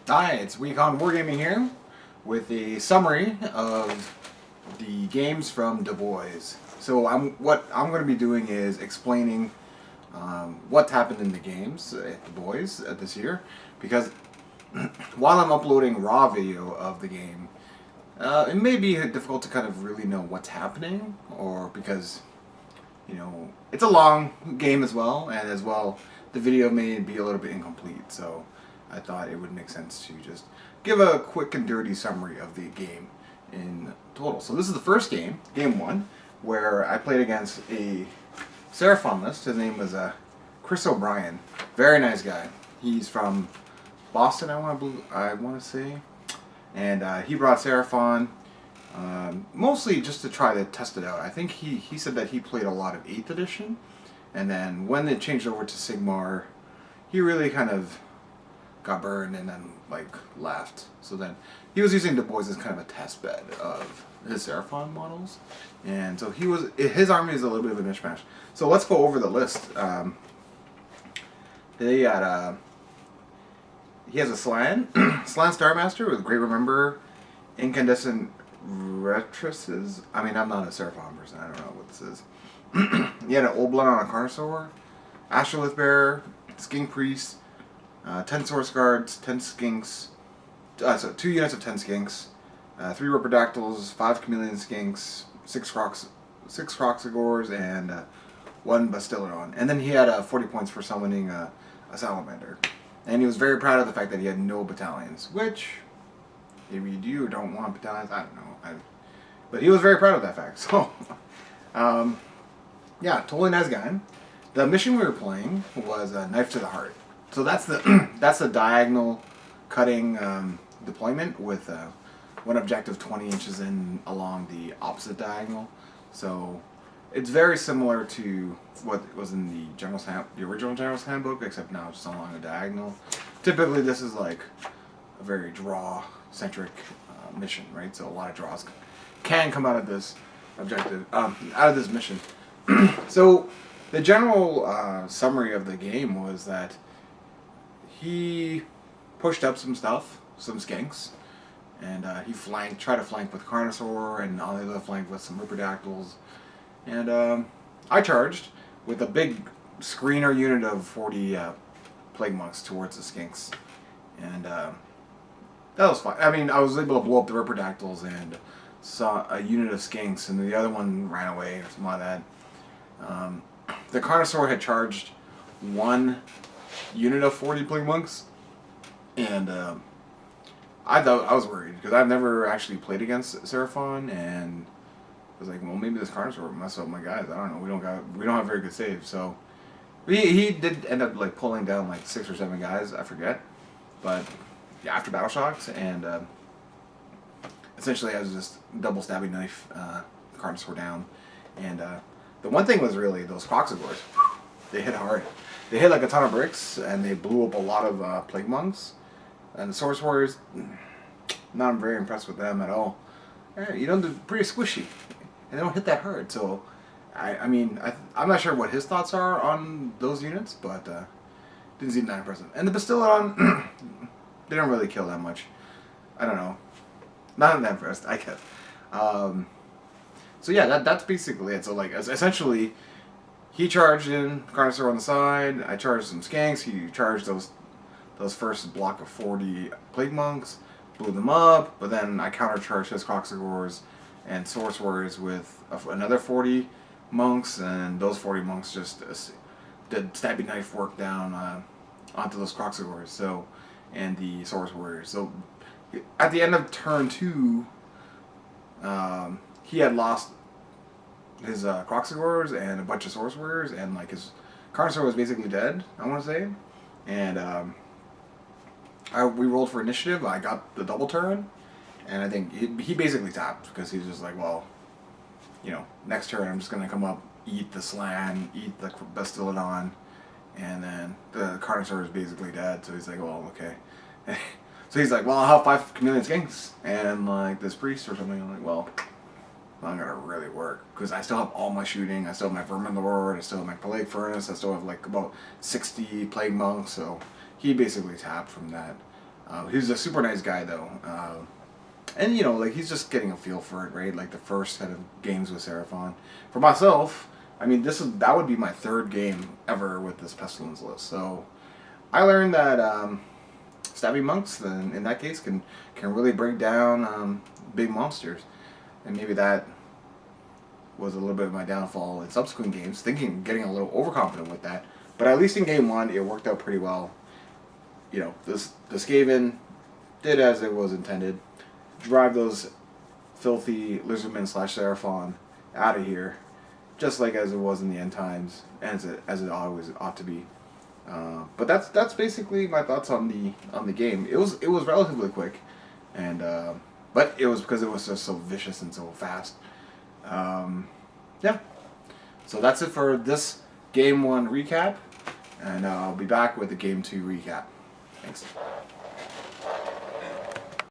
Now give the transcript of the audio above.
Hi, it's Weekon Wargaming here with a summary of the games from DaBoyz. So what I'm going to be doing is explaining what's happened in the games at DaBoyz this year, because while I'm uploading raw video of the game, it may be difficult to kind of really know what's happening, or because it's a long game as well, and as well the video may be a little bit incomplete. So I thought it would make sense to just give a quick and dirty summary of the game in total. So this is the first game, game 1, where I played against a Seraphon list. His name was Chris O'Brien. Very nice guy. He's from Boston, I want to say, and he brought Seraphon mostly just to try to test it out. I think he said that he played a lot of 8th edition, and then when they changed over to Sigmar, he really kind of got burned and then left. So then he was using DaBoyz as kind of a test bed of his Seraphon models, and so his army is a little bit of a mishmash. So let's go over the list. He has a Slan Starmaster with Great Remember, Incandescent Retresses. I mean, I'm not a Seraphon person, I don't know what this is. He had an Old Blood on a Carnosaur, Astrolith Bearer, Skink Priest, 10 Source Guards, 10 Skinks, so 2 units of 10 Skinks, 3 Riperdactyls, 5 Chameleon Skinks, 6 Croxagores, and 1 Bastiladon. And then he had 40 points for summoning a Salamander. And he was very proud of the fact that he had no battalions, which, if you do or don't want battalions, I don't know. But he was very proud of that fact. So, yeah, totally nice guy. The mission we were playing was Knife to the Heart. So that's the diagonal cutting deployment with one objective 20 inches in along the opposite diagonal. So it's very similar to what was in the original General's Handbook, except now it's along a diagonal. Typically, this is like a very draw-centric mission, right? So a lot of draws can come out of this objective, out of this mission. So the general summary of the game was that he pushed up some stuff, some skinks, and he tried to flank with Carnosaur, and on the other flank with some Riperdactyls. And I charged with a big screener unit of 40 Plague Monks towards the skinks, and that was fine. I mean, I was able to blow up the Riperdactyls and saw a unit of skinks, and the other one ran away or something like that. The Carnosaur had charged 1 unit of 40 Plague Monks, and I was worried because I've never actually played against Seraphon, and I was like, well, maybe this Carnosaur will mess up my guys. I don't know. We don't have very good saves. So he did end up pulling down 6 or 7 guys. I forget, but yeah, after battle shocks, and essentially I was just double stabbing knife Carnosaur down. And the one thing was really those Croxagores. They hit hard. They hit like a ton of bricks, and they blew up a lot of Plague Monks. And the Source Warriors, not very impressed with them at all. They're pretty squishy, and they don't hit that hard. So, I'm not sure what his thoughts are on those units, but didn't seem that impressive. And the Bastiladon, they don't really kill that much. I don't know. Not that impressed, I guess. So yeah, that's basically it. So essentially, he charged in Carnosaur on the side. I charged some skanks. He charged those first block of 40 Plague Monks, blew them up. But then I countercharged his Croxagores and Source Warriors with another 40 monks, and those 40 monks just did stabby knife work down onto those Croxagores. So, and the Source Warriors. So at the end of turn 2, he had lost his Croxagores and a bunch of Source Warriors, and his Carnosaur was basically dead, I want to say. And we rolled for initiative. I got the double turn, and I think he basically tapped because he's just like, well, next turn I'm just going to come up, eat the Slan, eat the Bastiladon, and then the Carnosaur is basically dead. So he's like, well, okay. So he's like, well, I'll have 5 Chameleon Skinks and this priest or something. I'm like, well, not gonna really work because I still have all my shooting. I still have my Vermin Lord. I still have my Plague Furnace. I still have about 60 Plague Monks. So he basically tapped from that. He's a super nice guy though. And you know, like he's just getting a feel for it, right? Like the first set of games with Seraphon. For myself, I mean, that would be my third game ever with this Pestilence list. So I learned that Stabby Monks, in that case, can really break down big monsters, and maybe that was a little bit of my downfall in subsequent games, getting a little overconfident with that. But at least in game one, it worked out pretty well. You know, the Skaven did as it was intended. Drive those filthy Lizardmen / Seraphon out of here, just like as it was in the end times, as it always ought to be. But that's basically my thoughts on the game. It was relatively quick, and but it was because it was just so vicious and so fast. Yeah. So that's it for this game 1 recap, and I'll be back with the game 2 recap. Thanks.